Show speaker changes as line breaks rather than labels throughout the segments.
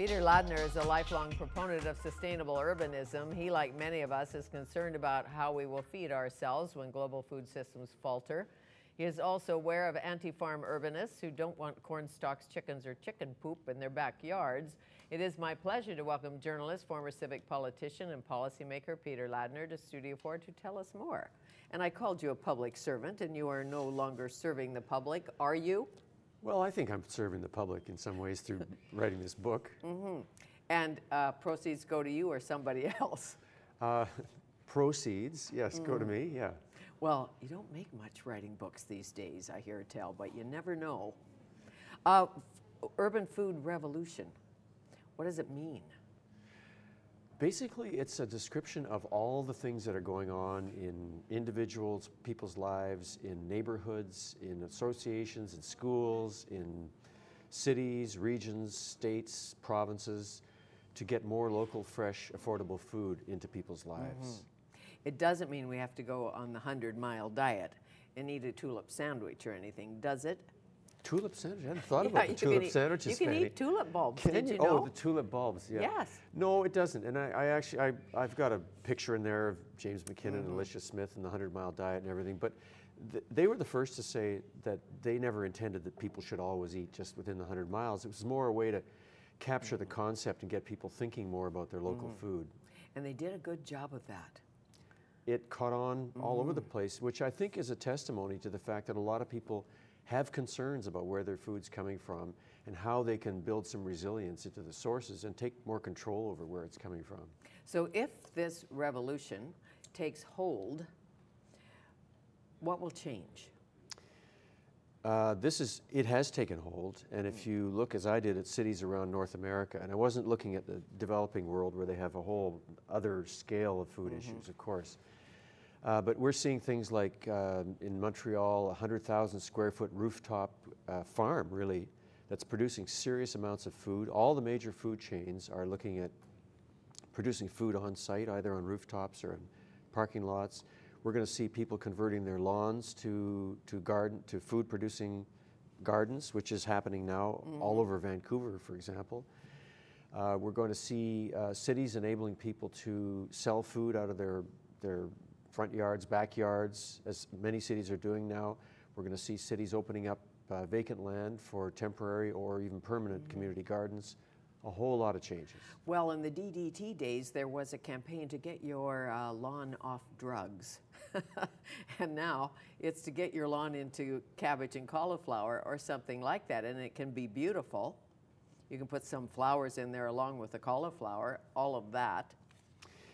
Peter Ladner is a lifelong proponent of sustainable urbanism. He, like many of us, is concerned about how we will feed ourselves when global food systems falter. He is also aware of anti-farm urbanists who don't want corn stalks, chickens, or chicken poop in their backyards. It is my pleasure to welcome journalist, former civic politician, and policymaker Peter Ladner to Studio 4 to tell us more. And I called you a public servant, and you are no longer serving the public, are you?
Well, I think I'm serving the public in some ways through writing this book.
Mm-hmm. And proceeds go to you or somebody else?
Proceeds, yes, go to me, yeah.
Well, you don't make much writing books these days, I hear tell, but you never know. Urban food revolution, what does it mean?
Basically, it's a description of all the things that are going on in individuals, people's lives, in neighborhoods, in associations, in schools, in cities, regions, states, provinces, to get more local, fresh, affordable food into people's lives.
Mm-hmm. It doesn't mean we have to go on the 100-mile diet and eat a tulip sandwich or anything, does it?
Tulip sandwich? I hadn't thought about the tulip sandwiches,
You can eat tulip bulbs, did you know?
Oh, the tulip bulbs, yeah.
Yes.
No, it doesn't. And I've got a picture in there of James McKinnon and Alicia Smith and the 100-mile diet and everything, but they were the first to say that they never intended that people should always eat just within the 100 miles. It was more a way to capture the concept and get people thinking more about their local food. And
they did a good job of that.
It caught on all over the place, which I think is a testimony to the fact that a lot of people have concerns about where their food's coming from and how they can build some resilience into the sources and take more control over where it's coming from.
So if this revolution takes hold, what will change?
It has taken hold, and if you look, as I did, at cities around North America, and I wasn't looking at the developing world where they have a whole other scale of food issues, of course. But we're seeing things like in Montreal, a 100,000 square foot rooftop farm, really, that's producing serious amounts of food. All the major food chains are looking at producing food on site, either on rooftops or in parking lots. We're going to see people converting their lawns to food producing gardens, which is happening now all over Vancouver, for example. We're going to see cities enabling people to sell food out of their front yards, backyards, as many cities are doing now. We're going to see cities opening up vacant land for temporary or even permanent community gardens. A whole lot of changes.
Well, in the DDT days, there was a campaign to get your lawn off drugs. And now it's to get your lawn into cabbage and cauliflower or something like that, and it can be beautiful. You can put some flowers in there along with the cauliflower, all of that.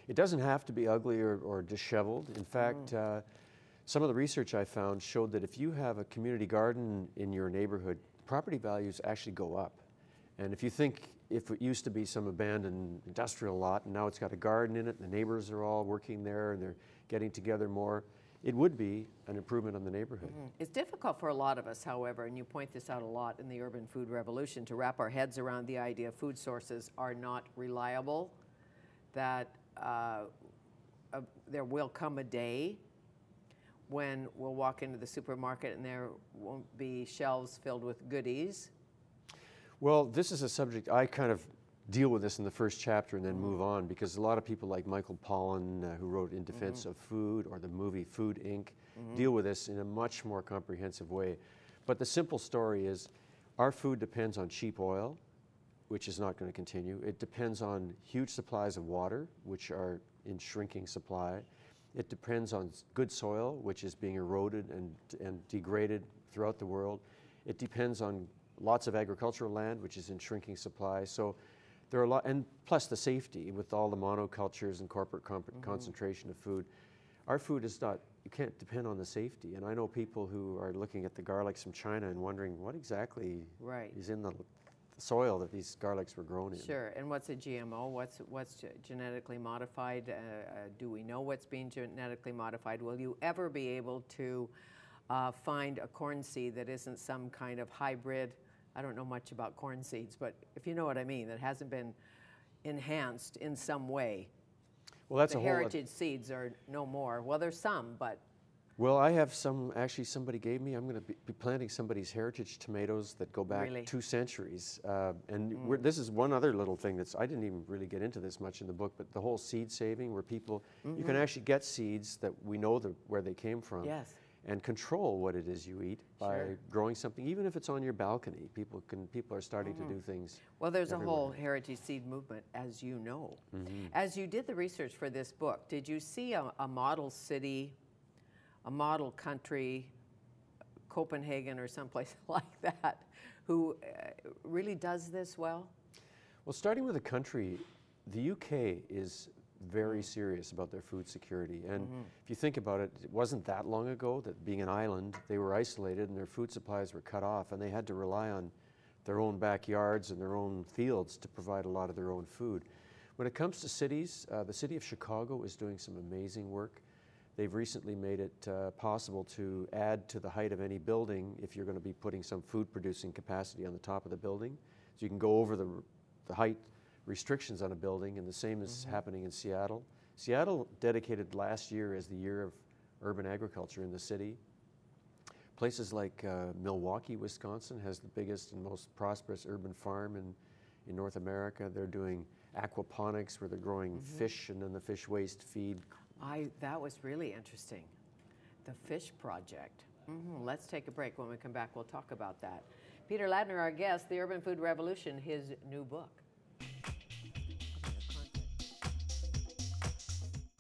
It doesn't have to be ugly or disheveled. In fact, some of the research I found showed that if you have a community garden in your neighborhood, property values actually go up. And if you think, if it used to be some abandoned industrial lot and now it's got a garden in it and the neighbors are all working there and they're getting together more, it would be an improvement on the neighborhood.
It's difficult for a lot of us, however, and you point this out a lot in the urban food revolution, to wrap our heads around the idea food sources are not reliable, that there will come a day when we'll walk into the supermarket and there won't be shelves filled with goodies.
Well, this is a subject, I kind of deal with this in the first chapter and then move on, because a lot of people like Michael Pollan, who wrote In Defense of Food, or the movie Food, Inc., deal with this in a much more comprehensive way. But the simple story is our food depends on cheap oil, which is not going to continue. It depends on huge supplies of water, which are in shrinking supply. It depends on good soil, which is being eroded and degraded throughout the world. It depends on lots of agricultural land, which is in shrinking supply. So there are a lot, and plus the safety with all the monocultures and corporate concentration of food. Our food is not, you can't depend on the safety. And I know people who are looking at the garlics from China and wondering what exactly is in the soil that these garlics were grown in.
Sure, and what's a GMO? What's genetically modified? Do we know what's being genetically modified? Will you ever be able to find a corn seed that isn't some kind of hybrid? I don't know much about corn seeds, but if you know what I mean, that hasn't been enhanced in some way.
Well, that's
the heritage seeds are no more. Well, there's some, but
Well, I have some, actually somebody gave me, I'm going to be planting somebody's heritage tomatoes that go back
Really?
2 centuries. This is one other little thing I didn't even really get into this much in the book, but the whole seed saving where people, you can actually get seeds that we know where they came from.
Yes.
And control what it is you eat by growing something, even if it's on your balcony. People are starting to do things.
Well, there's
everywhere.
a whole heritage seed movement, as you know. As you did the research for this book, did you see a model city, a model country, Copenhagen or someplace like that, who really does this well? Well,
starting with a country, the UK is very serious about their food security. And if you think about it, it wasn't that long ago that being an island, they were isolated and their food supplies were cut off, and they had to rely on their own backyards and their own fields to provide a lot of their own food. When it comes to cities, the city of Chicago is doing some amazing work. They've recently made it possible to add to the height of any building if you're going to be putting some food producing capacity on the top of the building. So you can go over the height restrictions on a building, and the same is happening in Seattle. Seattle dedicated last year as the year of urban agriculture in the city. Places like Milwaukee, Wisconsin has the biggest and most prosperous urban farm in North America. They're doing aquaponics where they're growing fish, and then the fish waste feed.
That was really interesting, the fish project. Let's take a break. When we come back, we'll talk about that. Peter Ladner, our guest, The Urban Food Revolution, his new book.